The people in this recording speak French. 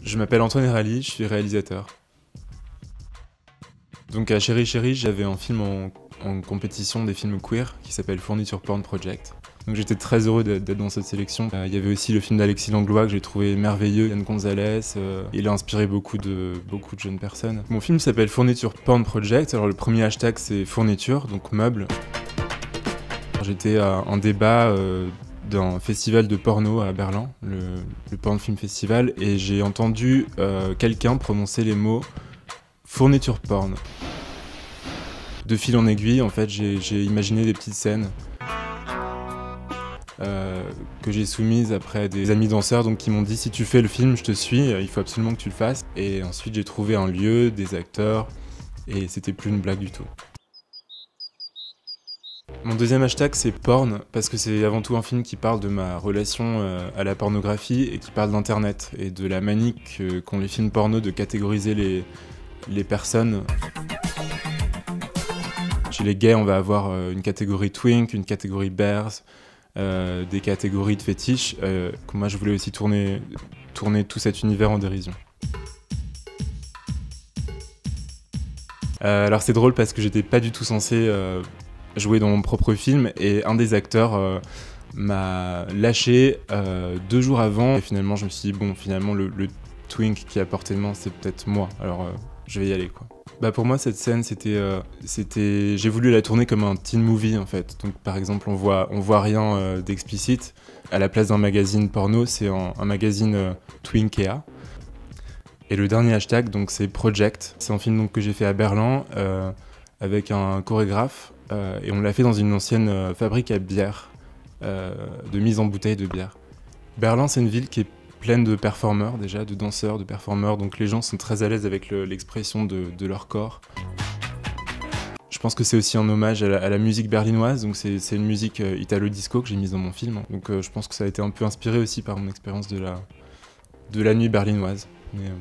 Je m'appelle Antoine Herali, je suis réalisateur. Donc à Chéri Chéri, j'avais un film en compétition des films queer qui s'appelle Fourniture Porn Project. Donc j'étais très heureux d'être dans cette sélection. Il y avait aussi le film d'Alexis Langlois que j'ai trouvé merveilleux, Yann Gonzalez. Il a inspiré beaucoup de jeunes personnes. Mon film s'appelle Fourniture Porn Project. Alors le premier hashtag c'est fourniture, donc meubles. J'étais à un débat d'un festival de porno à Berlin, le Porn Film Festival, et j'ai entendu quelqu'un prononcer les mots fourniture porn. De fil en aiguille, en fait, j'ai imaginé des petites scènes que j'ai soumises après des amis danseurs donc, qui m'ont dit si tu fais le film, je te suis, il faut absolument que tu le fasses. Et ensuite, j'ai trouvé un lieu, des acteurs, et c'était plus une blague du tout. Mon deuxième hashtag c'est porn, parce que c'est avant tout un film qui parle de ma relation à la pornographie et qui parle d'internet et de la manie qu'ont les films porno de catégoriser les personnes. Chez les gays, on va avoir une catégorie twink, une catégorie bears, des catégories de fétiches. Moi je voulais aussi tourner tout cet univers en dérision. Alors c'est drôle parce que j'étais pas du tout censé jouer dans mon propre film et un des acteurs m'a lâché 2 jours avant et finalement je me suis dit bon finalement le twink qui est à portée de main c'est peut-être moi, alors je vais y aller quoi. Bah pour moi cette scène j'ai voulu la tourner comme un teen movie en fait, donc par exemple on voit rien d'explicite. À la place d'un magazine porno c'est un magazine Twinkea. Et le dernier hashtag donc c'est Project, c'est un film donc, que j'ai fait à Berlin avec un chorégraphe. Et on l'a fait dans une ancienne fabrique à bière, de mise en bouteille de bière. Berlin, c'est une ville qui est pleine de performeurs déjà, de danseurs, de performeurs, donc les gens sont très à l'aise avec l'expression de leur corps. Je pense que c'est aussi un hommage à la musique berlinoise, donc c'est une musique italo-disco que j'ai mise dans mon film. Donc je pense que ça a été un peu inspiré aussi par mon expérience de la nuit berlinoise. Mais,